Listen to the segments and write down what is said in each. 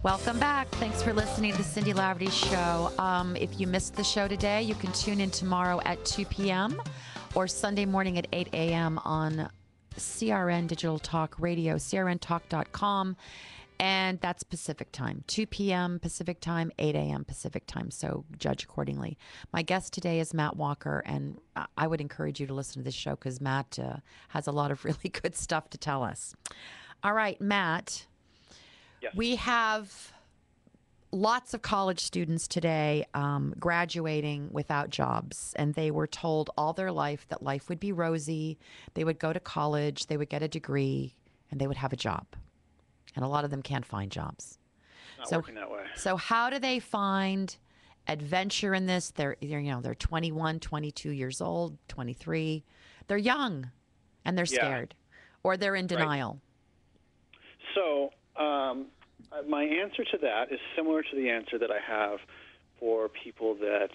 Welcome back. Thanks for listening to the Cindy Laverty Show. If you missed the show today, you can tune in tomorrow at 2 p.m. or Sunday morning at 8 a.m. on CRN Digital Talk Radio, crntalk.com. And that's Pacific time, 2 p.m. Pacific time, 8 a.m. Pacific time. So judge accordingly. My guest today is Matt Walker, and I would encourage you to listen to this show because Matt has a lot of really good stuff to tell us. All right, Matt. Yes. We have lots of college students today graduating without jobs, and they were told all their life that life would be rosy. They would go to college, they would get a degree, and they would have a job. And a lot of them can't find jobs. Not working that way. So how do they find adventure in this? They're 21, 22 years old, 23. They're young, and they're scared, or they're in denial. Right. So my answer to that is similar to the answer that I have for people that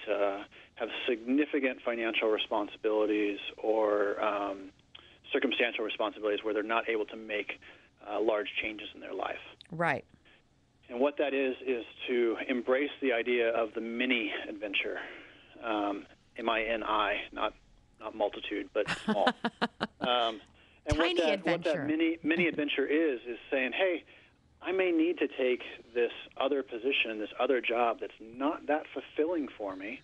have significant financial responsibilities or circumstantial responsibilities where they're not able to make large changes in their life. Right. And what that is to embrace the idea of the mini adventure, M-I-N-I, not multitude, but small. And Tiny what that mini adventure is saying, hey, I may need to take this other position, this other job that's not that fulfilling for me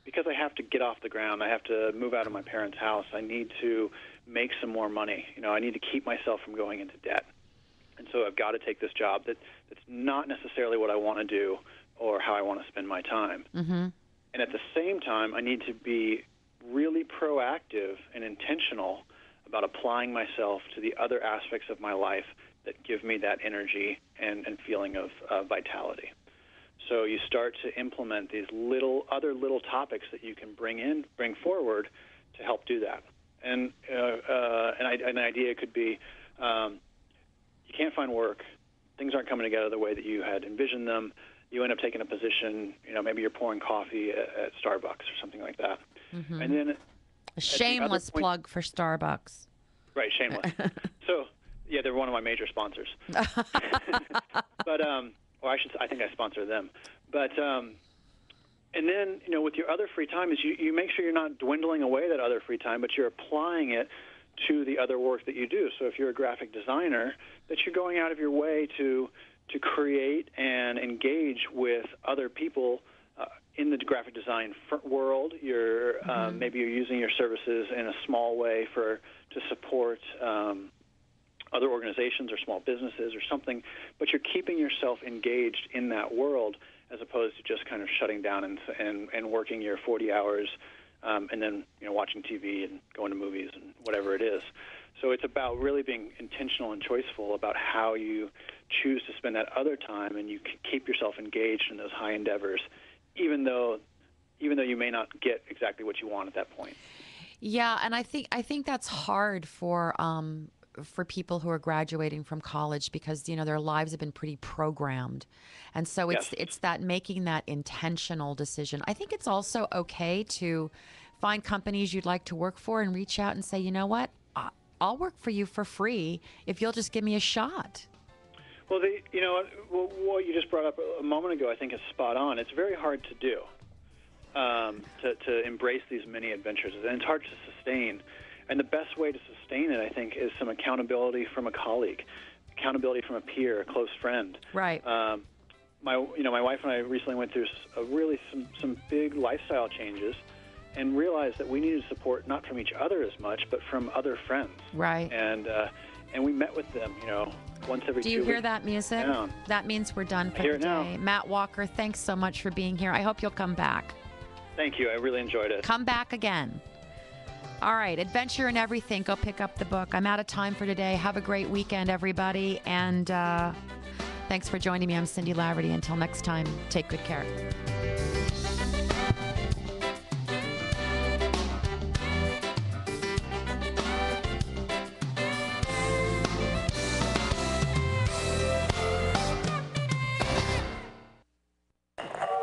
because I have to get off the ground. I have to move out of my parents' house. I need to make some more money. I need to keep myself from going into debt. And so I've got to take this job that's not necessarily what I want to do or how I want to spend my time. Mm-hmm. And at the same time, I need to be really proactive and intentional about applying myself to the other aspects of my life that give me that energy and feeling of vitality. So you start to implement these other little topics that you can bring forward to help do that. And an idea could be you can't find work, things aren't coming together the way that you had envisioned them. You end up taking a position, maybe you're pouring coffee at Starbucks or something like that. Mm-hmm. And then a shameless plug for Starbucks. Right, shameless. So, yeah, they're one of my major sponsors. But, I think I sponsor them. But, and then, with your other free time is you make sure you're not dwindling away that other free time, but you're applying it to the other work that you do. So if you're a graphic designer, that you're going out of your way to create and engage with other people in the graphic design world. You're maybe you're using your services in a small way to support other organizations or small businesses or something, but you're keeping yourself engaged in that world as opposed to just kind of shutting down and working your 40 hours and then watching TV and going to movies and whatever it is. So it's about really being intentional and choiceful about how you choose to spend that other time, and you keep yourself engaged in those high endeavors, even though you may not get exactly what you want at that point. Yeah, and I think that's hard for people who are graduating from college because their lives have been pretty programmed, and so it's that making that intentional decision. I think it's also okay to find companies you'd like to work for and reach out and say, you know what, I'll work for you for free if you'll just give me a shot. Well, what you just brought up a moment ago, I think is spot on. It's very hard to do, to embrace these mini adventures, and it's hard to sustain. And the best way to sustain it, I think, is some accountability from a colleague, accountability from a peer, a close friend. Right. My wife and I recently went through some big lifestyle changes, and realized that we needed support not from each other as much, but from other friends. Right. And we met with them, once every 2 weeks. Do you hear that music? Down. That means we're done for the day. Now. Matt Walker, thanks so much for being here. I hope you'll come back. Thank you. I really enjoyed it. Come back again. All right, Adventure in Everything. Go pick up the book. I'm out of time for today. Have a great weekend, everybody. And thanks for joining me. I'm Cindy Laverty. Until next time, take good care.